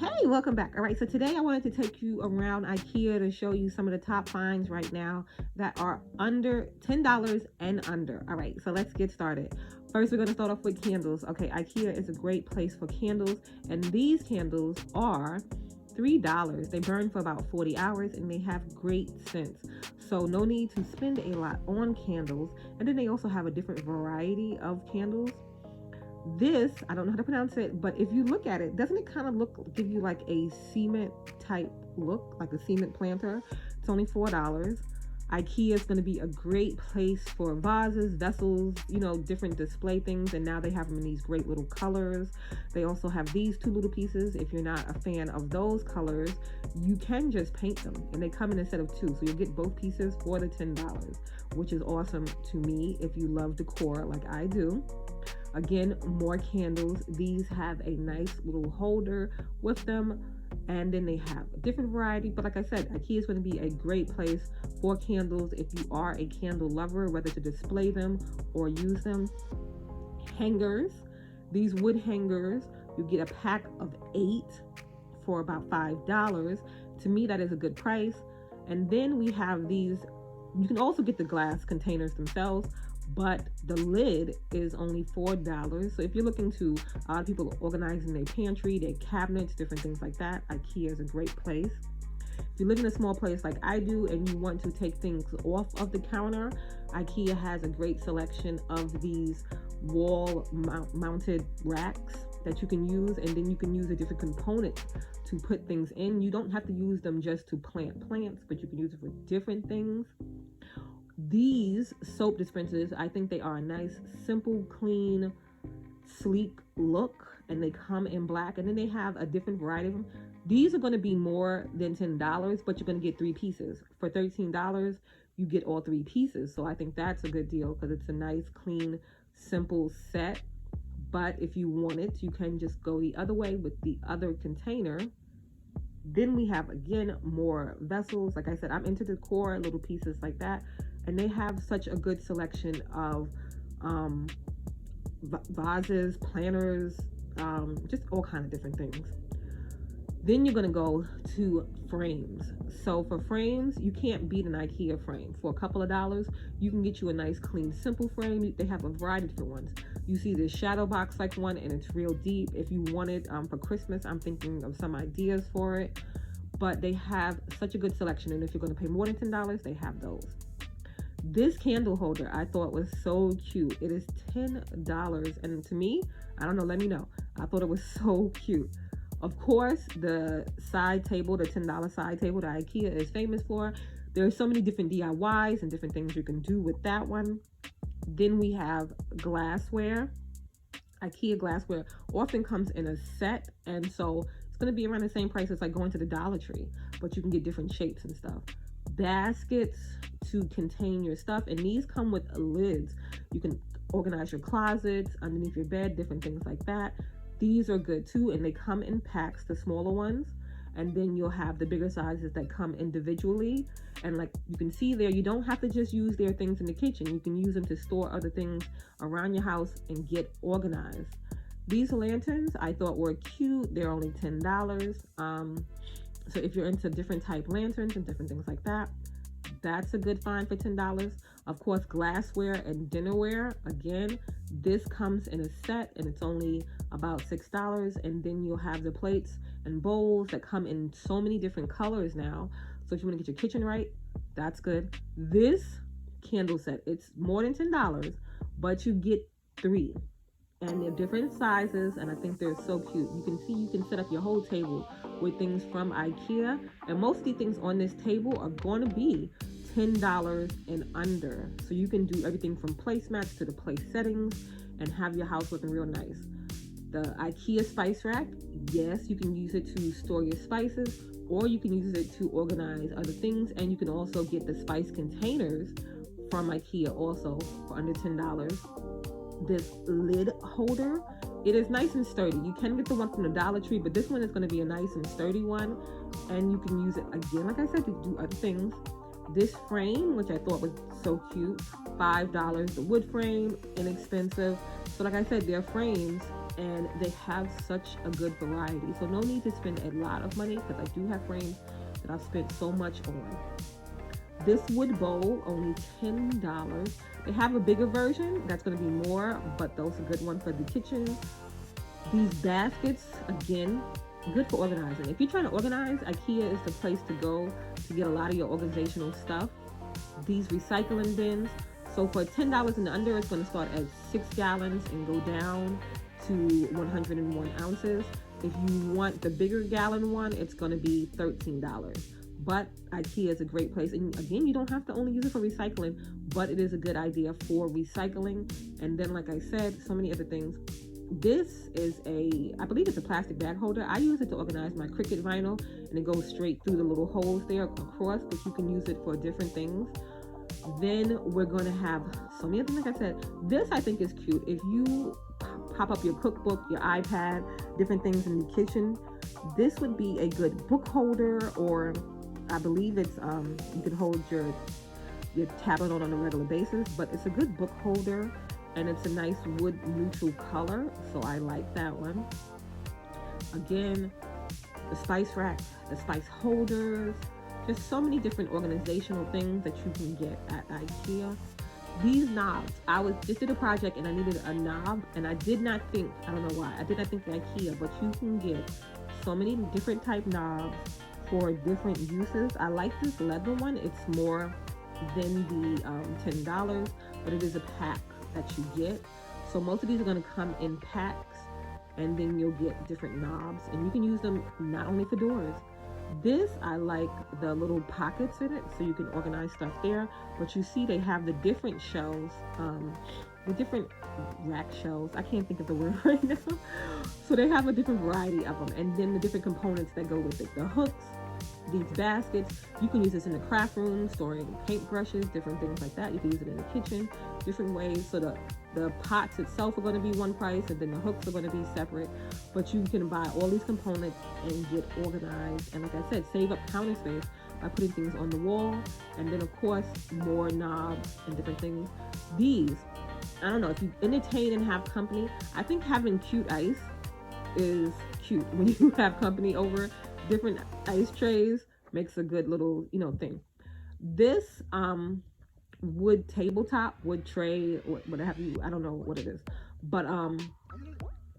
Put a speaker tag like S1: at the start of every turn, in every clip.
S1: Hey, welcome back. All right, so today I wanted to take you around IKEA to show you some of the top finds right now that are under $10 and under. All right, so let's get started. First, we're going to start off with candles. Okay, IKEA is a great place for candles, and these candles are $3. They burn for about 40 hours and they have great scents. So no need to spend a lot on candles. And then they also have a different variety of candles. This, I don't know how to pronounce it, but if you look at it, doesn't it kind of give you like a cement type look, like a cement planter? It's only $4. IKEA is going to be a great place for vases, vessels, different display things. And now they have them in these great little colors. They also have these two little pieces. If you're not a fan of those colors, you can just paint them. And they come in a set of two. So you'll get both pieces for the $10, which is awesome to me if you love decor like I do. Again, more candles. These have a nice little holder with them, and then they have a different variety. But like I said, IKEA is going to be a great place for candles if you are a candle lover, whether to display them or use them. Hangers. These wood hangers, you get a pack of 8 for about $5. To me, that is a good price. And then we have these. You can also get the glass containers themselves, but the lid is only $4. So if you're looking to, a lot of people are organizing their pantry, their cabinets, different things like that, IKEA is a great place. If you live in a small place like I do and you want to take things off of the counter, IKEA has a great selection of these wall mounted racks that you can use, and then you can use a different component to put things in. You don't have to use them just to plant plants, but you can use it for different things. These soap dispensers, I think they are a nice, simple, clean, sleek look, and they come in black, and then they have a different variety of them. These are going to be more than $10, but you're going to get 3 pieces. For $13, you get all 3 pieces, so I think that's a good deal because it's a nice, clean, simple set. But if you want it, you can just go the other way with the other container. Then we have, again, more vessels. Like I said, I'm into decor, little pieces like that. And they have such a good selection of vases, planters, just all kind of different things. Then you're going to go to frames. So for frames, you can't beat an IKEA frame. For a couple of dollars, you can get you a nice, clean, simple frame. They have a variety of different ones. You see this shadow box like one, and it's real deep. If you want it for Christmas, I'm thinking of some ideas for it. But they have such a good selection. And if you're going to pay more than $10, they have those. This candle holder I thought was so cute. It is $10, and to me, I don't know, let me know, I thought it was so cute. Of course, the side table, the $10 side table that IKEA is famous for, there are so many different DIYs and different things you can do with that one. Then we have glassware. IKEA glassware often comes in a set, and so it's going to be around the same price as like going to the Dollar Tree, but you can get different shapes and stuff. Baskets to contain your stuff, and these come with lids. You can organize your closets, underneath your bed, different things like that. These are good too, and they come in packs, the smaller ones, and then you'll have the bigger sizes that come individually. And like you can see there, you don't have to just use their things in the kitchen. You can use them to store other things around your house and get organized. These lanterns I thought were cute. They're only $10. So if you're into different type lanterns and different things like that, that's a good find for $10. Of course, glassware and dinnerware, again, this comes in a set and it's only about $6. And then you'll have the plates and bowls that come in so many different colors now. So if you want to get your kitchen right, that's good. This candle set, it's more than $10, but you get 3. And they're different sizes, and I think they're so cute. You can see you can set up your whole table with things from IKEA, and most of the things on this table are going to be $10 and under. So you can do everything from placemats to the place settings and have your house looking real nice. The IKEA spice rack, yes, you can use it to store your spices, or you can use it to organize other things, and you can also get the spice containers from IKEA also for under $10. This lid holder, it is nice and sturdy. You can get the one from the Dollar Tree, but this one is going to be a nice and sturdy one, and you can use it again, like I said, to do other things. This frame, which I thought was so cute, $5. The wood frame, inexpensive. So like I said, they're frames, and they have such a good variety. So no need to spend a lot of money, because I do have frames that I've spent so much on. This wood bowl, only $10. They have a bigger version that's going to be more, but those are a good one for the kitchen. These baskets, again, good for organizing. If you're trying to organize, Ikea is the place to go to get a lot of your organizational stuff. These recycling bins, so for $10 and under, it's going to start at 6 gallons and go down to 101 ounces. If you want the bigger gallon one, it's going to be $13. But Ikea is a great place. And again, you don't have to only use it for recycling, but it is a good idea for recycling. And then, like I said, so many other things. This is I believe it's a plastic bag holder. I use it to organize my Cricut vinyl, and it goes straight through the little holes there across, but you can use it for different things. Then we're going to have so many other things. Like I said, this I think is cute. If you pop up your cookbook, your iPad, different things in the kitchen, this would be a good book holder, or I believe it's you can hold your tablet on a regular basis, but it's a good book holder, and it's a nice wood neutral color, so I like that one. Again, the spice rack, the spice holders, just so many different organizational things that you can get at Ikea. These knobs, I just did a project and I needed a knob, and I did not think, I don't know why, I did not think Ikea, but you can get so many different type knobs for different uses. I like this leather one. It's more than the $10, but it is a pack that you get. So most of these are going to come in packs, and then you'll get different knobs, and you can use them not only for doors. This, I like the little pockets in it, so you can organize stuff there. But you see they have the different shelves, the different rack shelves. I can't think of the word right now. So they have a different variety of them, and then the different components that go with it. The hooks, these baskets, you can use this in the craft room, storing paintbrushes, different things like that. You can use it in the kitchen, different ways. So the pots itself are going to be one price, and then the hooks are going to be separate. But you can buy all these components and get organized. And like I said, save up counter space by putting things on the wall. And then of course, more knobs and different things. These, I don't know, if you entertain and have company, I think having cute ice is cute when you have company over. Different ice trays makes a good little, thing. This wood tabletop, wood tray, what have you, I don't know what it is, but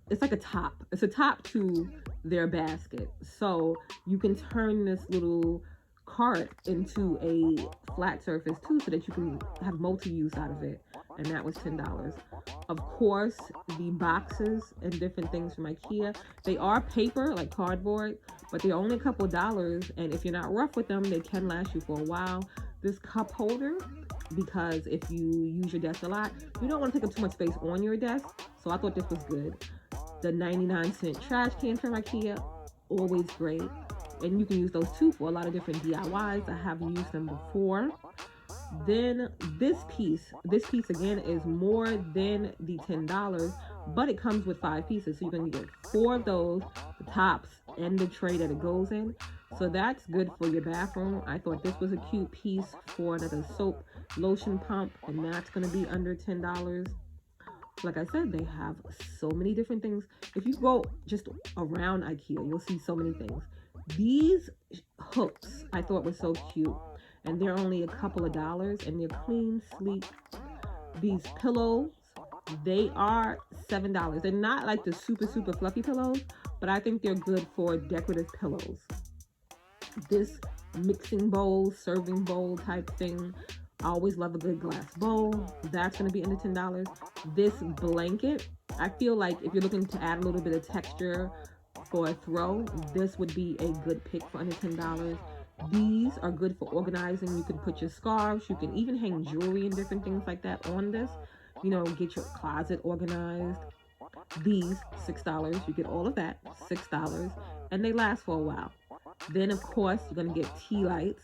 S1: it's like a top. It's a top to their basket. So you can turn this little cart into a flat surface too, so that you can have multi-use out of it. And that was $10. Of course, the boxes and different things from Ikea, they are paper, like cardboard, but they're only a couple dollars. And if you're not rough with them, they can last you for a while. This cup holder, because if you use your desk a lot, you don't want to take up too much space on your desk. So I thought this was good. The 99-cent trash can from Ikea, always great. And you can use those too for a lot of different DIYs. I have used them before. Then this piece again is more than the $10, but it comes with 5 pieces. So you're going to get 4 of those, the tops and the tray that it goes in. So that's good for your bathroom. I thought this was a cute piece for another soap lotion pump, and that's going to be under $10. Like I said, they have so many different things. If you go just around Ikea, you'll see so many things. These hooks I thought were so cute, and they're only a couple of dollars, and they're clean, sleek. These pillows, they are $7. They're not like the super fluffy pillows, but I think they're good for decorative pillows. This mixing bowl, serving bowl type thing, I always love a good glass bowl. That's going to be under $10. This blanket, I feel like if you're looking to add a little bit of texture for a throw, this would be a good pick for under $10. These are good for organizing. You can put your scarves, you can even hang jewelry and different things like that on this. Get your closet organized. These, $6. You get all of that, $6, and they last for a while. Then of course, you're going to get tea lights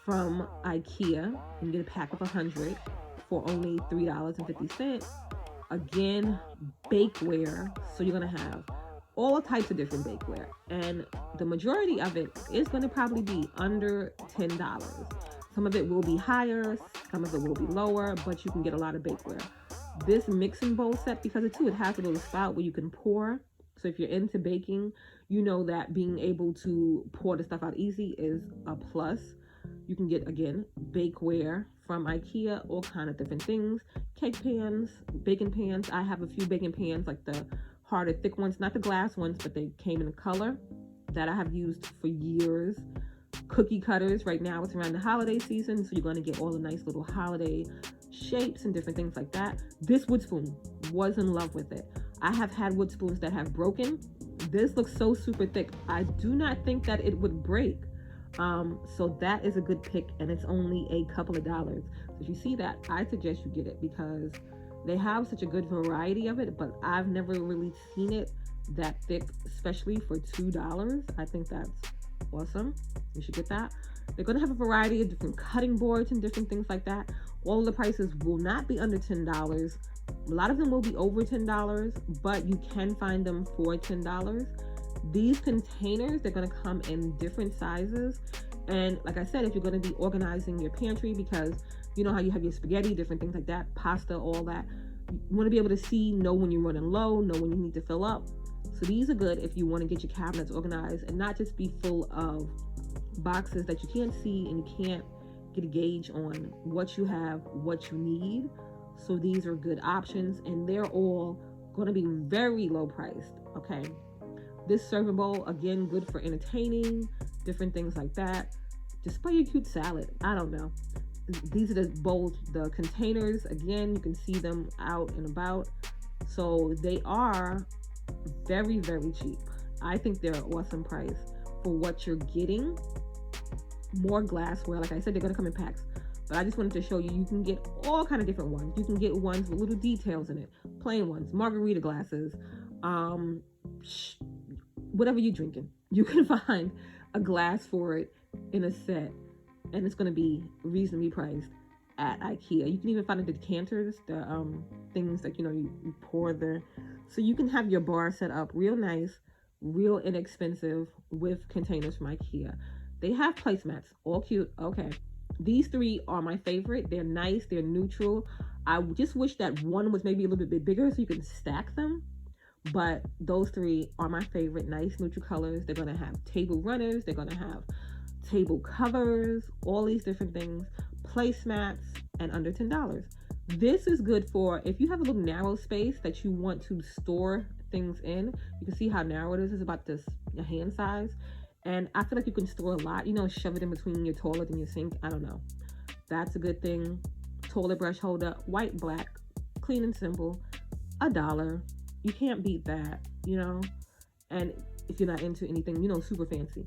S1: from Ikea, and get a pack of 100 for only $3.50. Again, bakeware. So you're going to have all types of different bakeware, and the majority of it is going to probably be under $10. Some of it will be higher, some of it will be lower, but you can get a lot of bakeware. This mixing bowl set, because it too, it has a little spout where you can pour. So if you're into baking, you know that being able to pour the stuff out easy is a plus. You can get, again, bakeware from Ikea, all kind of different things. Cake pans, baking pans. I have a few baking pans, like the harder, thick ones, not the glass ones, but they came in a color that I have used for years. Cookie cutters. Right now it's around the holiday season, so you're going to get all the nice little holiday shapes and different things like that. This wood spoon, was in love with it. I have had wood spoons that have broken. This looks so super thick. I do not think that it would break. So that is a good pick, and it's only a couple of dollars. So if you see that, I suggest you get it because they have such a good variety of it, but I've never really seen it that thick, especially for $2. I think that's awesome. You should get that. They're going to have a variety of different cutting boards and different things like that. All of the prices will not be under $10. A lot of them will be over $10, but you can find them for $10. These containers, they're going to come in different sizes. And like I said, if you're going to be organizing your pantry, because you know how you have your spaghetti, different things like that, pasta, all that, you want to be able to see, know when you're running low, know when you need to fill up. So these are good if you want to get your cabinets organized and not just be full of boxes that you can't see and you can't get a gauge on what you have, what you need. So these are good options, and they're all going to be very low priced. Okay. This serving bowl, again, good for entertaining, different things like that. Display your cute salad. I don't know. These are the bowls, the containers. Again, you can see them out and about. So they are very, very cheap. I think they're an awesome price for what you're getting. More glassware. Like I said, they're going to come in packs. But I just wanted to show you, you can get all kind of different ones. You can get ones with little details in it. Plain ones, margarita glasses, whatever you're drinking, you can find a glass for it in a set, and it's going to be reasonably priced at Ikea. You can even find the decanters, the things that you pour the, so you can have your bar set up real nice, real inexpensive with containers from Ikea. They have placemats, all cute. Okay, these three are my favorite. They're nice, they're neutral. I just wish that one was maybe a little bit bigger so you can stack them. But those three are my favorite. Nice neutral colors. They're going to have table runners. They're going to have table covers. All these different things. Placemats. And under $10. This is good for if you have a little narrow space that you want to store things in. You can see how narrow it is. It's about this hand size. And I feel like you can store a lot. Shove it in between your toilet and your sink. I don't know. That's a good thing. Toilet brush holder. White, black. Clean and simple. $1. You can't beat that, and if you're not into anything, super fancy.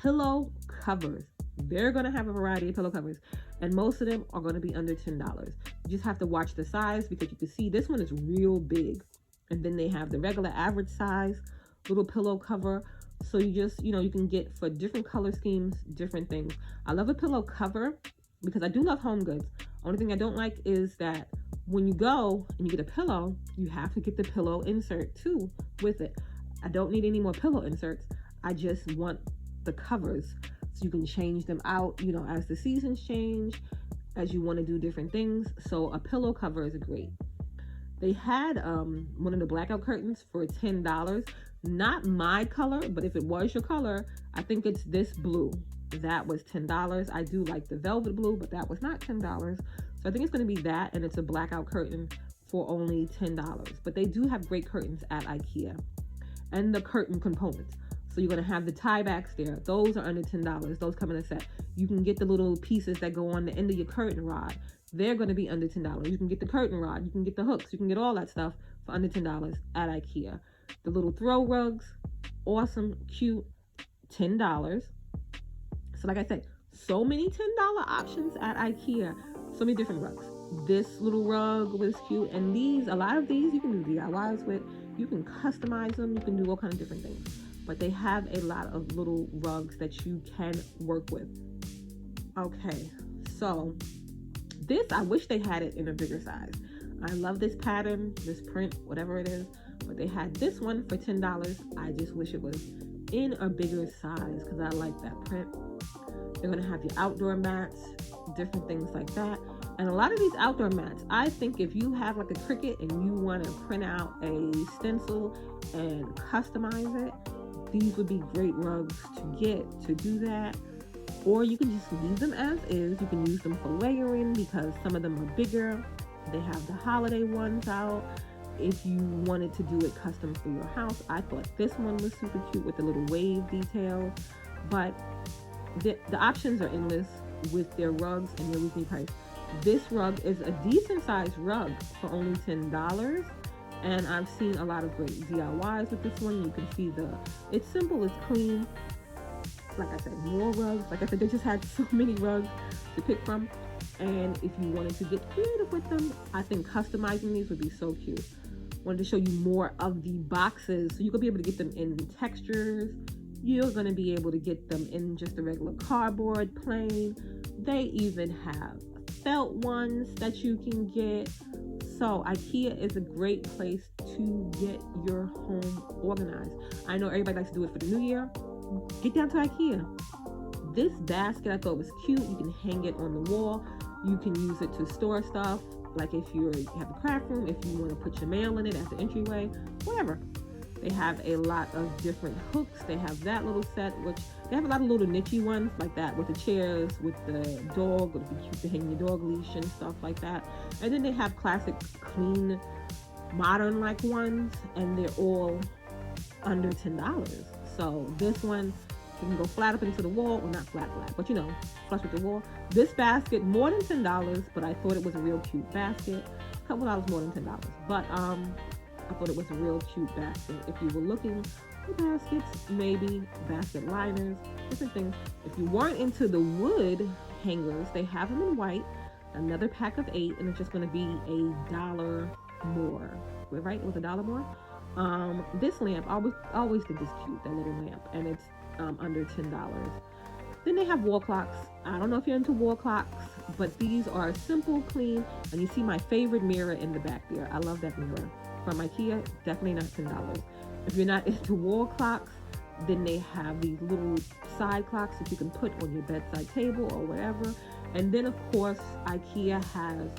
S1: Pillow covers. They're going to have a variety of pillow covers, and most of them are going to be under $10. You just have to watch the size, because you can see this one is real big, and then they have the regular average size little pillow cover. So you just, you can get for different color schemes, different things. I love a pillow cover because I do love home goods. Only thing I don't like is that when you go and you get a pillow, you have to get the pillow insert too with it. I don't need any more pillow inserts. I just want the covers so you can change them out, as the seasons change, as you want to do different things. So a pillow cover is great. They had one of the blackout curtains for $10. Not my color, but if it was your color, I think it's this blue. That was $10. I do like the velvet blue, but that was not $10. So I think it's going to be that, and it's a blackout curtain for only $10. But they do have great curtains at Ikea. And the curtain components. So you're going to have the tie backs there. Those are under $10. Those come in a set. You can get the little pieces that go on the end of your curtain rod. They're going to be under $10. You can get the curtain rod. You can get the hooks. You can get all that stuff for under $10 at Ikea. The little throw rugs, awesome, cute, $10. So like I said, so many $10 options at Ikea. So many different rugs. This little rug was cute, and a lot of these you can do DIYs with. You can customize them. You can do all kinds of different things. But they have a lot of little rugs that you can work with. Okay, so this, I wish they had it in a bigger size. I love this pattern, this print, whatever it is. But they had this one for $10. I just wish it was in a bigger size because I like that print. They're going to have your outdoor mats, different things like that. And a lot of these outdoor mats, I think if you have like a Cricut and you want to print out a stencil and customize it, these would be great rugs to get to do that. Or you can just leave them as is. You can use them for layering because some of them are bigger. They have the holiday ones out. If you wanted to do it custom for your house, I thought this one was super cute with the little wave details. But the options are endless with their rugs and their weekly price. This rug is a decent sized rug for only $10. And I've seen a lot of great DIYs with this one. You can see it's simple, it's clean. Like I said, more rugs. Like I said, they just had so many rugs to pick from. And if you wanted to get creative with them, I think customizing these would be so cute. Wanted to show you more of the boxes. So you could be able to get them in textures. You're going to be able to get them in just a regular cardboard, plain. They even have felt ones that you can get. So Ikea is a great place to get your home organized. I know everybody likes to do it for the new year. Get down to Ikea. This basket I thought was cute. You can hang it on the wall. You can use it to store stuff. Like if you have a craft room, if you want to put your mail in it as an entryway, whatever. They have a lot of different hooks. They have that little set, which they have a lot of little nichey ones like that with the chairs, with the dog, it would be cute to hang your dog leash and stuff like that. And then they have classic, clean, modern like ones, and they're all under $10. So this one, you can go flat up into the wall, well not flat, but you know, flush with the wall. This basket, more than $10, but I thought it was a real cute basket. A couple dollars more than $10, but I thought it was a real cute basket. If you were looking for baskets, maybe basket liners, different things. If you weren't into the wood hangers, they have them in white, another pack of 8, and it's just going to be $1 more. Right? It was $1 more. This lamp, I always think is cute, that little lamp, and it's under $10. Then they have wall clocks. I don't know if you're into wall clocks, but these are simple, clean, and you see my favorite mirror in the back there. I love that mirror. From Ikea, definitely not $10. If you're not into wall clocks, then they have these little side clocks that you can put on your bedside table or whatever. And then of course, Ikea has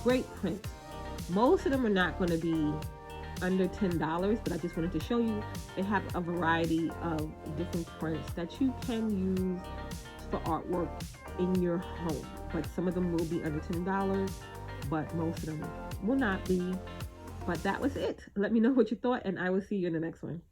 S1: great prints. Most of them are not going to be under $10, but I just wanted to show you they have a variety of different prints that you can use for artwork in your home. But some of them will be under $10, but most of them will not be. But that was it. Let me know what you thought, and I will see you in the next one.